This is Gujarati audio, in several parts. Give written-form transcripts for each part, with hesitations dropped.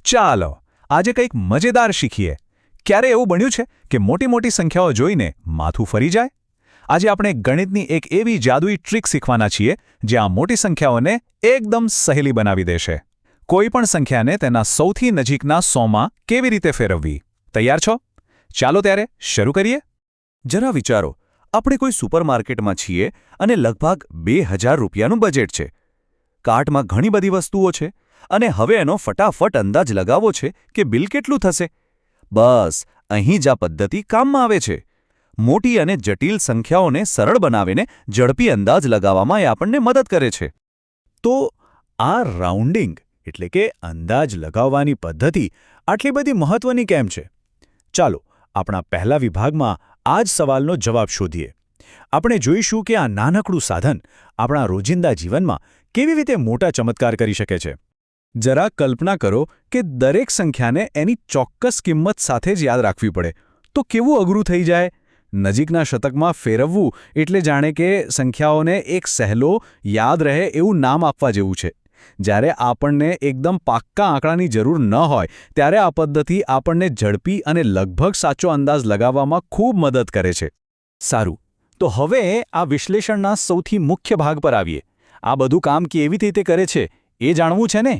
ચાલો આજે કંઈક મજેદાર શીખીએ. ક્યારે એવું બન્યું છે કે મોટી મોટી સંખ્યાઓ જોઈને માથું ફરી જાય? આજે આપણે ગણિતની એક એવી જાદુઈ ટ્રીક શીખવાના છીએ જે આ મોટી સંખ્યાઓને એકદમ સહેલી બનાવી દેશે. કોઈ પણ સંખ્યાને તેના સૌથી નજીકના 100માં કેવી રીતે ફેરવવી? તૈયાર છો? ચાલો ત્યારે શરૂ કરીએ. જરા વિચારો, આપણે કોઈ સુપરમાર્કેટમાં છીએ અને લગભગ 2000 રૂપિયાનું બજેટ છે. કાર્ટમાં ઘણી બધી વસ્તુઓ છે અને હવે એનો ફટાફટ અંદાજ લગાવવો છે કે બિલ કેટલું થશે. બસ અહીં જ આ પદ્ધતિ કામમાં આવે છે. મોટી અને જટિલ સંખ્યાઓને સરળ બનાવીને ઝડપી અંદાજ લગાવવામાં એ આપણને મદદ કરે છે. તો આ રાઉન્ડિંગ એટલે કે અંદાજ લગાવવાની પદ્ધતિ આટલી બધી મહત્વની કેમ છે? ચાલો આપણા પહેલા વિભાગમાં આ જ સવાલનો જવાબ શોધીએ. આપણે જોઈશું કે આ નાનકડું સાધન આપણા રોજિંદા જીવનમાં કેવી રીતે મોટા ચમત્કાર કરી શકે છે. જરા કલ્પના કરો કે દરેક સંખ્યાને એની ચોક્કસ કિંમત સાથે જ યાદ રાખવી પડે તો કેવું અઘરું થઈ જાય. નજીકના શતકમાં ફેરવવું એટલે જાણે કે સંખ્યાઓને એક સહેલો યાદ રહે એવું નામ આપવા જેવું છે. જ્યારે આપણને એકદમ પાક્કા આંકડાની જરૂર ન હોય ત્યારે આ પદ્ધતિ આપણને ઝડપી અને લગભગ સાચો અંદાજ લગાવવામાં ખૂબ મદદ કરે છે. સારું, તો હવે આ વિશ્લેષણના સૌથી મુખ્ય ભાગ પર આવીએ. આ બધું કામ કેવી રીતે કરે છે એ જાણવું છે ને?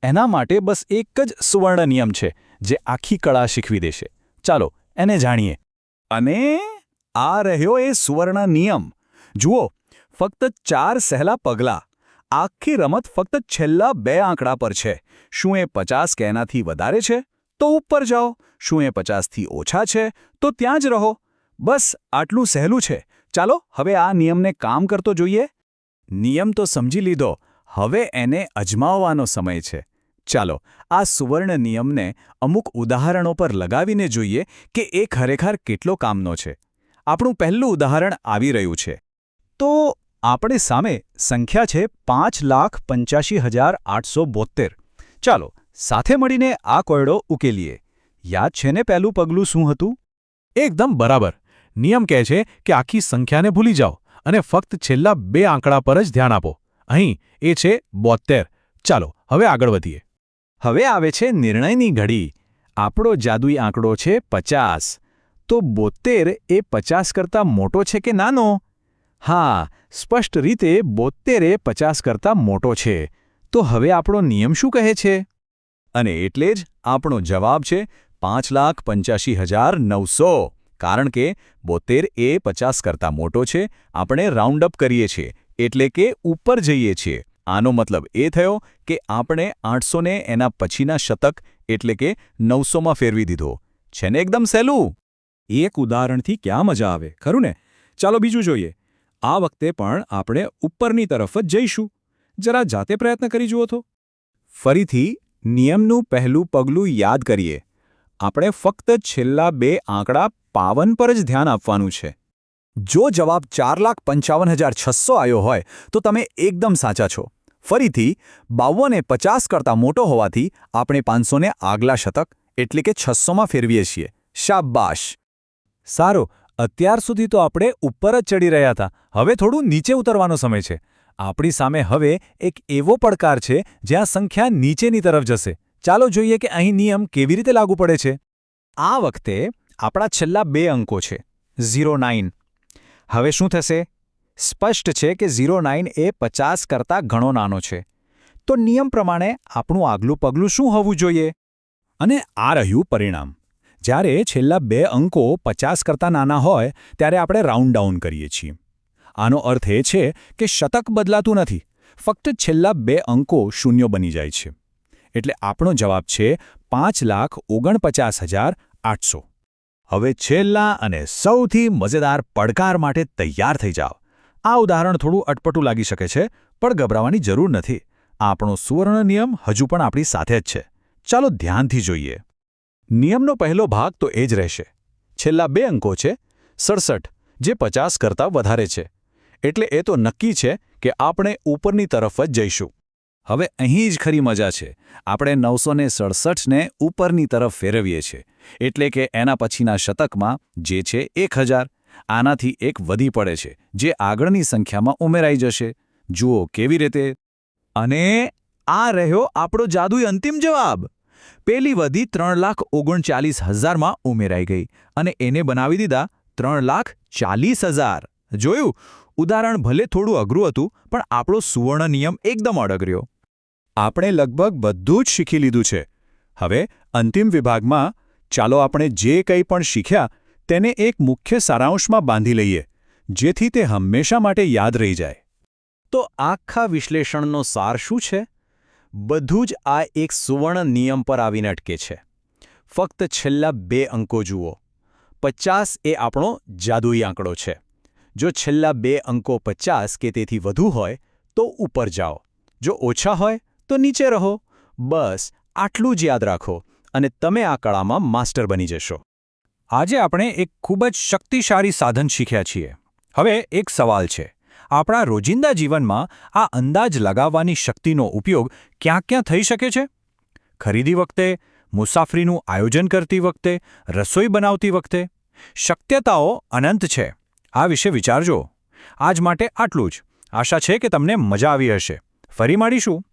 એના માટે બસ એક જ સુવર્ણ નિયમ છે જે આખી કળા શીખવી દેશે. ચાલો એને જાણીએ. અને આ રહ્યો એ સુવર્ણ નિયમ. જુઓ, ફક્ત 4 સહેલા પગલાં. આખી રમત ફક્ત છેલ્લા 2 આંકડા પર છે. શું એ 50 કે એનાથી વધારે છે તો ઉપર જાઓ. શું એ 50થી ઓછા છે તો ત્યાં જ રહો. બસ આટલું સહેલું છે. ચાલો હવે આ નિયમને કામ કરતો જોઈએ. નિયમ તો સમજી લીધો, હવે એને અજમાવવાનો સમય છે. ચાલો આ સુવર્ણ નિયમને અમુક ઉદાહરણો પર લગાવીને જોઈએ કે એ ખરેખર કેટલો કામનો છે. આપણું પહેલું ઉદાહરણ આવી રહ્યું છે. તો આપણી સામે સંખ્યા છે 5,85,872. ચાલો સાથે મળીને આ કોયડો ઉકેલીએ. યાદ છે ને પહેલું પગલું શું હતું? એકદમ બરાબર. નિયમ કહે છે કે આખી સંખ્યાને ભૂલી જાઓ અને ફક્ત છેલ્લા 2 આંકડા પર જ ધ્યાન આપો. અહીં એ છે 72. ચાલો હવે આગળ વધીએ. હવે આવે છે નિર્ણયની ઘડી. આપણો જાદુઈ આંકડો છે 50. તો 72 એ 50 કરતાં મોટો છે કે નાનો? હા, સ્પષ્ટ રીતે 72 એ 50 કરતાં મોટો છે. તો હવે આપણો નિયમ શું કહે છે? અને એટલે જ આપણો જવાબ છે 5,85,900. કારણ કે 72 એ 50 કરતાં મોટો છે. આપણે રાઉન્ડ અપ કરીએ છીએ એટલે કે ઉપર જઈએ છીએ. આનો મતલબ એ થયો કે આપણે 800ને એના પછીના શતક એટલે કે 900માં ફેરવી દીધો. છે ને એકદમ સહેલું? એક ઉદાહરણથી ક્યાં મજા આવે, ખરું ને? ચાલો બીજું જોઈએ. આ વખતે પણ આપણે ઉપરની તરફ જ જઈશું. જરા જાતે પ્રયત્ન કરી જુઓ તો. ફરીથી નિયમનું પહેલું પગલું યાદ કરીએ. આપણે ફક્ત છેલ્લા 2 આંકડા 52 પર જ ધ્યાન આપવાનું છે. જો જવાબ 4,55,600 આવ્યો હોય તો તમે એકદમ સાચા છો. ફરીથી 52 એ 50 કરતાં મોટો હોવાથી આપણે 500ને આગલા શતક એટલે કે 600માં ફેરવીએ છીએ. શાબાશ! સારું, અત્યાર સુધી તો આપણે ઉપર જ ચડી રહ્યા હતા. હવે થોડું નીચે ઉતરવાનો સમય છે. આપણી સામે હવે એક એવો પડકાર છે જ્યાં સંખ્યા નીચેની તરફ જશે. ચાલો જોઈએ કે અહીં નિયમ કેવી રીતે લાગુ પડે છે. આ વખતે આપણા છેલ્લા 2 અંકો છે 09. હવે શું થશે? સ્પષ્ટ છે કે 09 એ 50 કરતાં ઘણો નાનો છે. તો નિયમ પ્રમાણે આપણું આગલું પગલું શું હોવું જોઈએ? અને આ રહ્યું પરિણામ. જ્યારે છેલ્લા 2 અંકો 50 કરતાં નાના હોય ત્યારે આપણે રાઉન્ડ ડાઉન કરીએ છીએ. આનો અર્થ એ છે કે શતક બદલાતું નથી, ફક્ત છેલ્લા 2 અંકો શૂન્ય બની જાય છે. એટલે આપણો જવાબ છે 5,49,800. હવે છેલ્લા અને સૌથી મજેદાર પડકાર માટે તૈયાર થઈ જાઓ. આ ઉદાહરણ થોડું અટપટું લાગી શકે છે, પણ ગભરાવાની જરૂર નથી. આપણો સુવર્ણ નિયમ હજુ પણ આપણી સાથે જ છે. ચાલો ધ્યાનથી જોઈએ. નિયમનો પહેલો ભાગ તો એ જ રહેશે. છેલ્લા 2 અંકો છે 67, જે 50 કરતાં વધારે છે. એટલે એ તો નક્કી છે કે આપણે ઉપરની તરફ જ જઈશું. હવે અહીં જ ખરી મજા છે. આપણે 967ને ઉપરની તરફ ફેરવીએ છીએ એટલે કે એના પછીના શતકમાં જે છે 1000 આનાથી એક વધી પડે છે જે આગળની સંખ્યામાં ઉમેરાઈ જશે. જુઓ કેવી રીતે. અને આ રહ્યો આપણો જાદુઈ અંતિમ જવાબ. પેલી વધી 3,39,000માં ઉમેરાઈ ગઈ અને એને બનાવી દીધા 3,40,000. જોયું? ઉદાહરણ ભલે થોડું અઘરું હતું, પણ આપણો સુવર્ણ નિયમ એકદમ અડગ રહ્યો. આપણે લગભગ બધું જ શીખી લીધું છે. હવે અંતિમ વિભાગમાં ચાલો આપણે જે કંઈ પણ શીખ્યા તેને એક મુખ્ય સારાંશમાં બાંધી લઈએ, જેથી તે હંમેશા માટે યાદ રહી જાય. તો આખા વિશ્લેષણનો સાર શું છે? બધું જ આ એક સુવર્ણ નિયમ પર આવીને અટકે છે. ફક્ત છેલ્લા 2 અંકો જુઓ. 50 એ આપણો જાદુઈ આંકડો છે. જો છેલ્લા 2 અંકો 50 કે તેથી વધુ હોય તો ઉપર જાઓ, જો ઓછા હોય તો નીચે રહો. બસ આટલું જ યાદ રાખો અને તમે આ કળામાં માસ્ટર બની જશો. આજે આપણે એક ખૂબ જ શક્તિશાળી સાધન શીખ્યા છીએ. હવે એક સવાલ છે. આપણા રોજિંદા જીવનમાં આ અંદાજ લગાવવાની શક્તિનો ઉપયોગ ક્યાં ક્યાં થઈ શકે છે? ખરીદી વખતે, મુસાફરીનું આયોજન કરતી વખતે, રસોઈ બનાવતી વખતે. શક્યતાઓ અનંત છે. આ વિશે વિચારજો. આજ માટે આટલું જ. આશા છે કે તમને મજા આવી હશે. ફરી મળીશું.